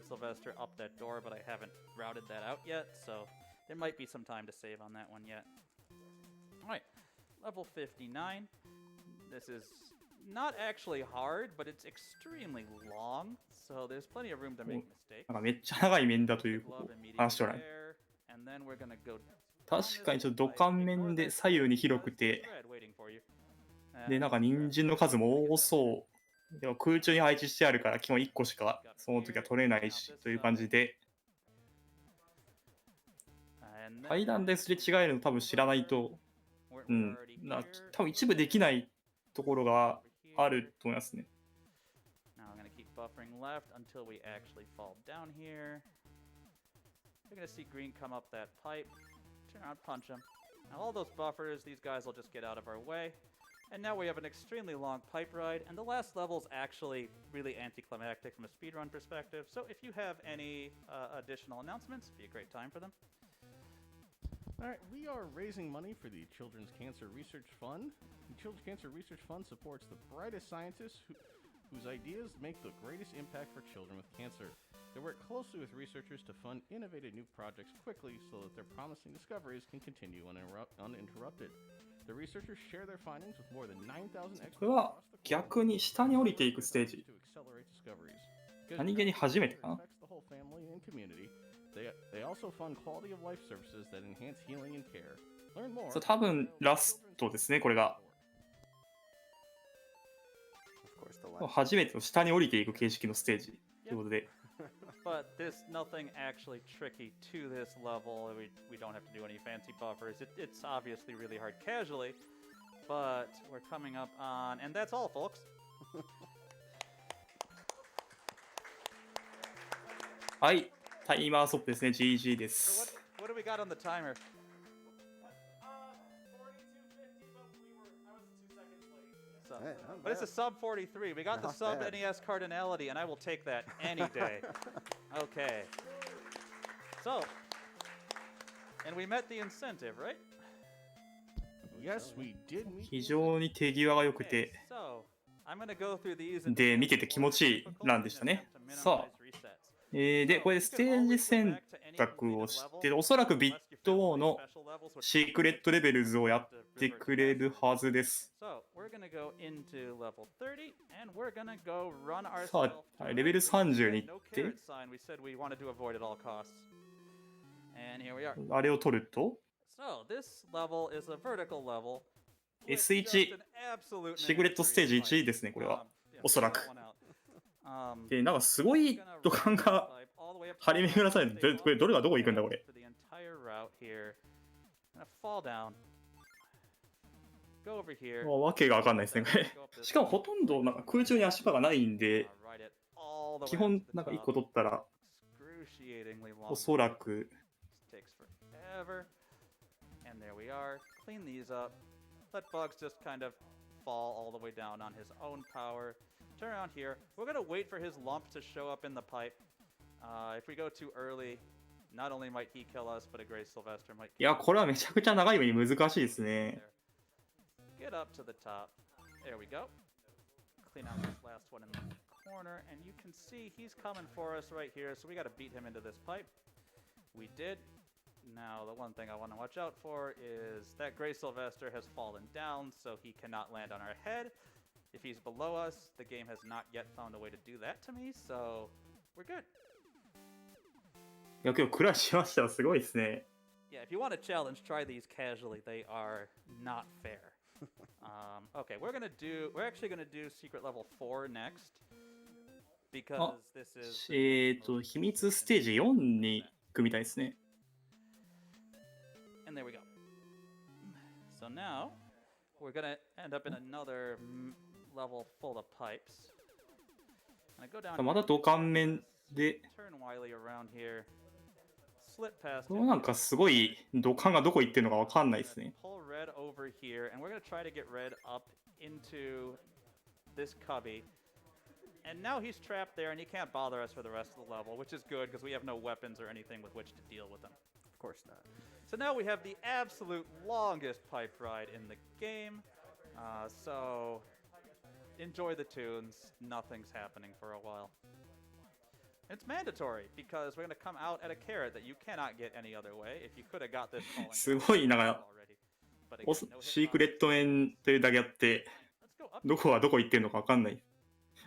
Sylvester up that door, but I haven't routed that out yet, so there might be some time to save on that one yet. Alright, level 59. This is not actually hard, but it's extremely long, so there's plenty of room to make mistakes. なんかめっちゃ長い面だということを Glove immediately 話しておられる。 there, and then we're gonna go 確かにちょっと土管面で左右に広くて、 waiting for you. で、なんか人参の数も多そう。でも空中に配置してあるから基本1個しかその時は取れないしという感じで、階段ですれ違えるの多分知らないと、多分一部できないところがあると思いますね。Now I'm going to keep buffering left until we actually fall down here. You're going to see green come up that pipe. Turn around, punch him. Now all those buffers, these guys will just get out of our way. And now we have an extremely long pipe ride, and the last level is actually really anticlimactic from a speedrun perspective. So if you have any additional announcements, it'd be a great time for them. All right, we are raising money for the Children's Cancer Research Fund. The Children's Cancer Research Fund supports the brightest scientists whose ideas make the greatest impact for children with cancer. They work closely with researchers to fund innovative new projects quickly so that their promising discoveries can continue uninterrupted. The researchers share their findings with more than 9,000 experts これは逆に下に降りていくステージ。 to accelerate discoveries. 何気に初めてかな。 Affects the whole family and community. They also fund quality of life services that enhance healing and care. Learn more. そう、多分ラストですね、これが。 Of course, the last 初めての下に降りていく形式のステージということで。 But there's nothing actually tricky to this level. We don't have to do any fancy buffers. It's obviously really hard casually, but we're coming up on, and that's all, folks. はい、タイマーストップですね、GG で So す。 what do we got on the timer? Hey, not But it's a bad. sub 43. We got the Not sub bad. NES cardinality, and I will take that any day. Okay. So, and we met the incentive, right? Yes, we did meet. 非常に手際が良く Okay, て、 so I'm gonna go through these. で、見てて気持ちいいランでしたね。さあ、で、これでステージ選択をして、おそらくビット王のシークレットレベルズをやってくれるはずです。 So we're gonna go into level 30 and we're gonna go run さ ourselves. あ、はいレベル30に行 No って、 carrot sign. We said we wanted to avoid at all costs. And here we are. あれを取ると、 So this level is a vertical level. with S1 just an absolute シークレットステージ1ですね、これは。おそらく。で、なんかすごい土管が張り巡らされて、これどれがどこ行くんだ、これ。 Go over here. わけがわかんないですね、これ。しかもほとんどなんか空中に足場がないんで、 Ride it all the 基 way 本 up to the なんか1 top. 個取ったら、 Excruciatingly long. おそらく、 This takes forever. And there we are. Clean these up. Let Bugs just kind of fall all the way down on his own power. Turn around here. We're going to wait for his lump to show up in the pipe. If we go too early, not only might he kill us, but a Gray Sylvester might いや、これはめちゃくちゃ長い目に難しいですね。 Get up to the top. There we go. Clean out this last one in the corner, and you can see he's coming for us right here, so we got to beat him into this pipe. We did. Now, the one thing I want to watch out for is that Gray Sylvester has fallen down, so he cannot land on our head. If he's below us, the game has not yet found a way to do that to me, so we're good. いや、今日クラッシュしました。すごいですね。Yeah, if you want a challenge, try these casually. They are not fair. Okay, we're actually gonna do secret level 4 next because this is 秘密ステージ4に行くみたいですね。And there we go. So now we're gonna end up in another level full of pipes. And I go down. また土管面で。Turn Wily around here. Slip past これなんかすごい土管がどこ行ってるのかわかんないですね。Pull red over here, and we're gonna try to get red up into this cubby. And now he's trapped there, and he can't bother us for the rest of the level, which is good because we have no weapons or anything with which to deal with him. Of course not. So now we have the absolute longest pipe ride in the game. So enjoy the tunes. Nothing's happening for a while. It's mandatory because we're going to come out at a carrot that you cannot get any other way. If you could have got this すごいなんかシークレット面というだけあってどこはどこ行ってるのかわかんない。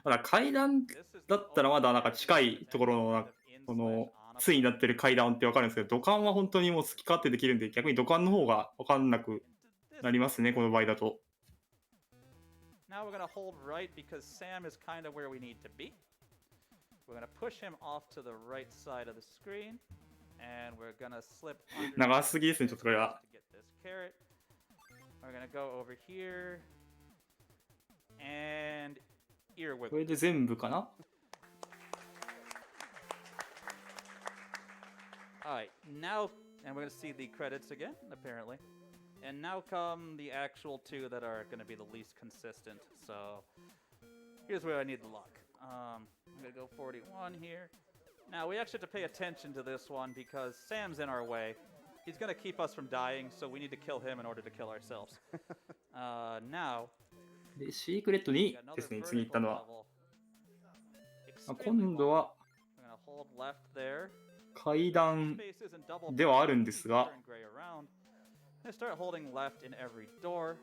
ただ階段だったらまだなんか近いところのこのついになってる階段ってわかるんですけど、土管は本当にもう好き勝手できるんで逆に土管の方がわかんなくなりますね、この場合だと。Now we're going to hold right because Sam is kind of where we need to be. We're going to push him off to the right side of the screen, and we're going to slip under 長すぎですね、ちょっとこれは。 to get this carrot. We're going to go over here, and ear こ wiggle. れで全部かな。 Alright, now, and we're going to see the credits again, apparently. And now come the actual two that are going to be the least consistent. So, here's where I need the luck. I'm going to go 41 here. Now, we actually have to pay attention to this one because Sam's in our way. He's going to keep us from dying, so we need to kill him in order to kill ourselves. Now... で、シークレット2ですね、次行ったのは。今度は階段ではあるんですが、I start holding left in every door.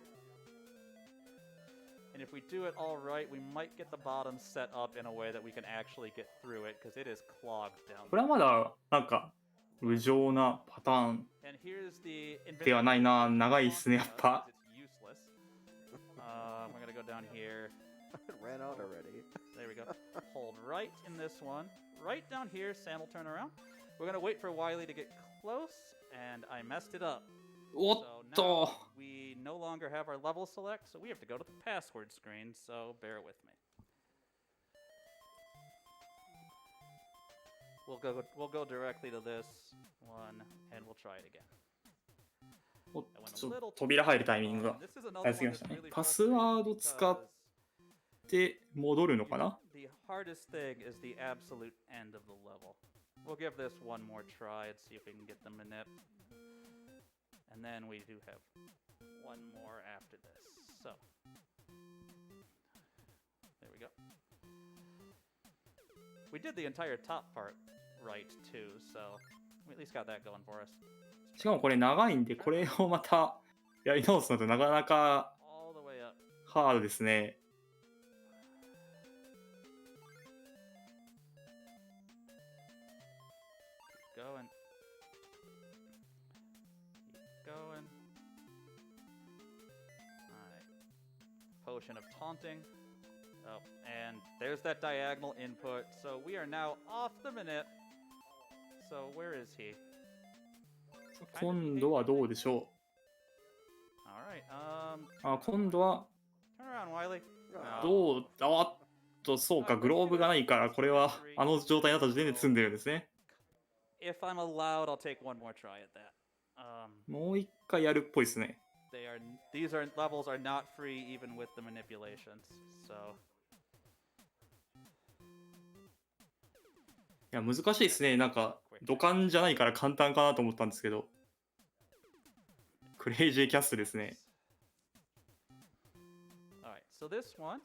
And if we do it all right, we might get the bottom set up in a way that we can actually get through it because it is clogged down. これはまだなんか無情なパターンではないな。長いですね、やっぱ。I'm gonna go down here. It ran out already. There we go. Hold right in this one. Right down here, Sam will turn around. We're gonna wait for Wily to get close, and I messed it up. おっと。 So we no longer have our level select, so we have to go to the password screen, so bear with me. We'll go directly to this one, and we'll try it again. おっと、ちょっと扉入るタイミングが早すぎましたね。パスワード使って戻るのかな？ The hardest thing is the absolute end of the level. We'll give this one more try and see if we can get the manip. And then we do have one more after this. So, there we go. We did the entire top part right too, so we at least got that going for us. しかもこれ長いんで、これをまたやり直すのとなかなかハードですね。Going. Keep going. Alright. Potion of taunting. Oh, and there's that diagonal input. So we are now off the minute. So where is he? 今度はどうでしょう。Alright, 今度は turn around, Wily. どうそうか、グローブがないから、これはあの状態になった時点で積んでるんですね。If I'm allowed, I'll take one more try at that. もう一回やるっぽいですね。These levels are not free even with the manipulations. So. いや、難しいですね。なんか土管じゃないから簡単かなと思ったんですけど。クレイジーキャストですね。Alright, so this one.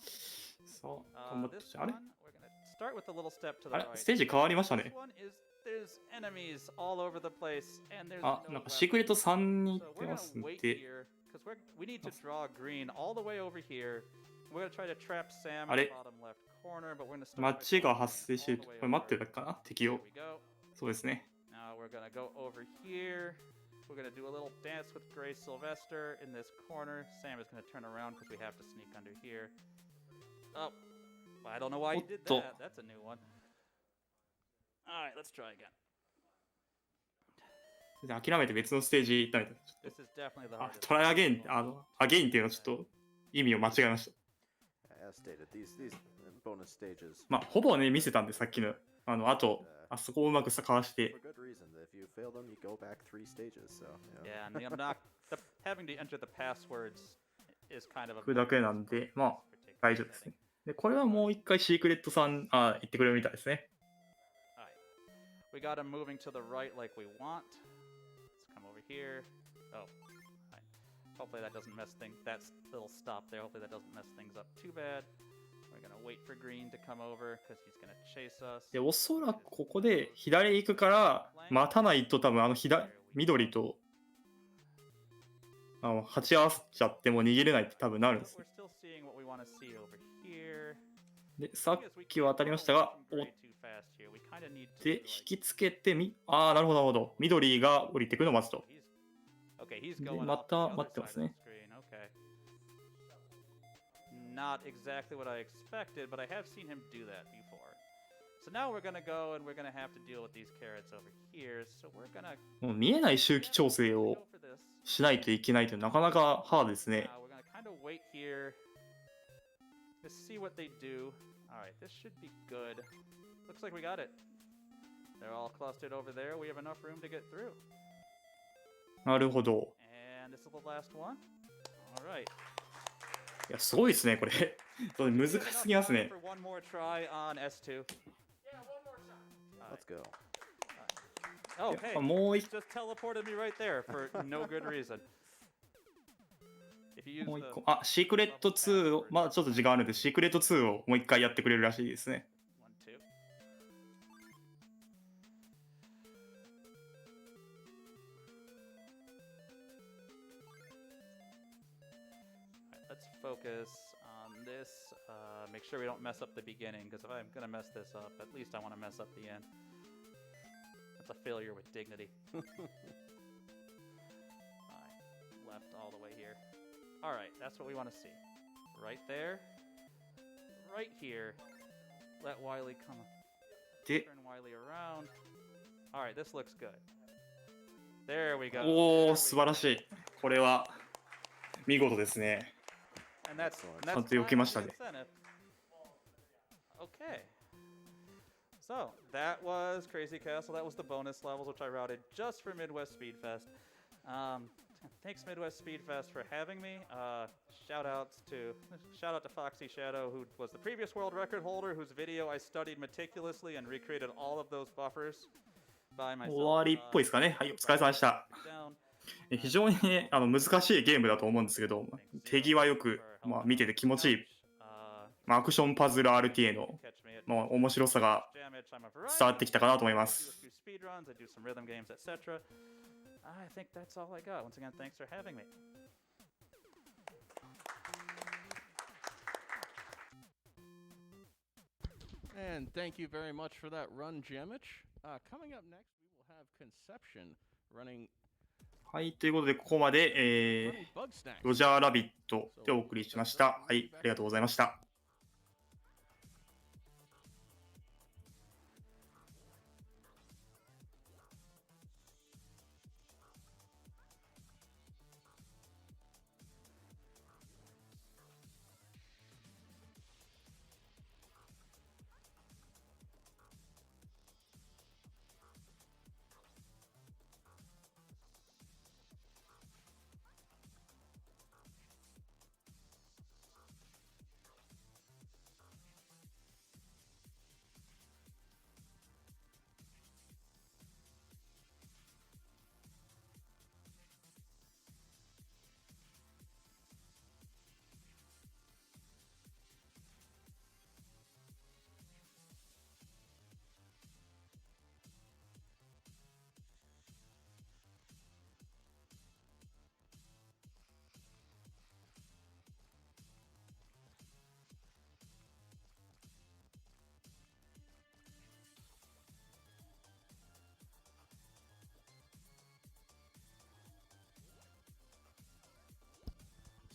さあ、頑張って。あれ？ We're gonna start with the little step to the あれ right. ステージ変わりました This ね。 one is there's enemies all over the place, and there's あ、 no なんかシークレッ weapons. ト3に So 行って we're ま gonna すん wait で、 here because we need to draw green all the way over here. We're gonna try to trap Sam あ in the れ bottom left corner, but we're gonna start by 街が drawing 発生してる all と。 the way これ待ってる over. だけかな敵 There を。 we go. そうですね。 Now we're gonna go over here. We're gonna do a little dance with Gray Sylvester in this corner. Sam is gonna turn around because we have to sneak under here. Oh, I don't know why you did that. That's a new one. All right, let's try again. 諦めて別のステージ行ったみたいな。 This is definitely the あ、 hardest. トライアゲイン、アゲインっていうのはちょっと意味を間違えました。 As stated, these bonus stages まあ、ほぼね、見せたんで、さっきの。あと、あそこをうまくかわして。 for good reason. If you fail them, you go back 3 stages. So Yeah, and I'm not having to enter the passwords is kind of a 行くだけなんで、まあ、大丈夫ですね。で、これはもう一回シークレットさん、言ってくれるみたいですね。We got him moving to the right like we want. Let's come over here. Oh, right. Hopefully that doesn't mess things. That little stop there. Hopefully that doesn't mess things up too bad. We're gonna wait for green to come over because he's gonna chase us. で、おそらくここで左行くから待たないと多分緑と鉢合わせちゃっても逃げれないって多分なるんです We're ね。 still seeing what we want to see over here. で、さっきは当たりましたが、お Gray too fast here. We kind of need to で、 like- 引きつけてなるほど、なるほど。緑が降りてくるのを待つと。 Okay, he's で going ま off た to the 待 other ってま side す of ね the。screen. Okay. Not exactly what I expected, but I have seen him do that before. So now we're gonna go and we're gonna have to deal with these carrots over here. So we're gonna もう見えない周期調整 go を for this. しないといけないというのはなかなかハードですね。 We're gonna kind of wait here to see what they do. All right, this should be good. Looks like we got it. They're all clustered over there. We have enough room to get through. なるほど。 And this is the last one. All right. いや、すごいですね、これ。難し Enough すぎます time ね。 for one more try on S2. let's go. Oh, やっ hey, ぱもう一 just teleported me right there for no good reason. If you use もう一 the 個。シークレット2を、まだちょっと時間あるんで、シークレット2をもう一回やってくれるらしいですね。 1, 2. Alright, let's focus on this. Make sure we don't mess up the beginning, because if I'm gonna mess this up, at least I want to mess up the end. That's a failure with dignity. Alright, left all the way here. Alright, that's what we want to see. Right there. Right here. Let Wiley come. で、 Turn Wiley around. Alright, this looks good. There we go. おー、素晴らしい。これは見事ですね。 And that's ちゃんと避けましたね。 incentive. Okay. So that was Crazy Castle. That was the bonus levels, which I routed just for Midwest Speedfest. Thanks Midwest Speedfest for having me. Shout out to Foxy Shadow, who was the previous world record holder, whose video I studied meticulously and recreated all of those buffers by myself. 終わりっぽいですかね。はい、お疲れ様でした。 Down. 非常にね、難しいゲームだと思うんですけど、手際よく、見てて気持ちいい、アクションパズル RTA の、面白さが伝わってきたかなと思います。 I think that's all I got. Once again, thanks for having me. And thank you very much for that run, jammitch. Coming up next, we will have Conception running はい、ということで、ここまで、 running Bugsnax. ロジャーラビットでお送りしました。はい、ありがとうございました。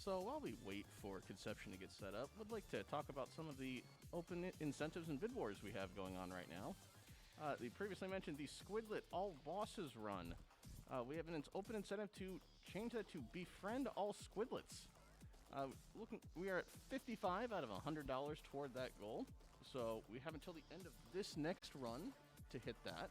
So while we wait for Conception to get set up, we'd like to talk about some of the open incentives and bid wars we have going on right now. The previously mentioned the Squidlet All Bosses run. We have an open incentive to change that to Befriend All Squidlets. We are at $55 out of $100 toward that goal. So we have until the end of this next run to hit that.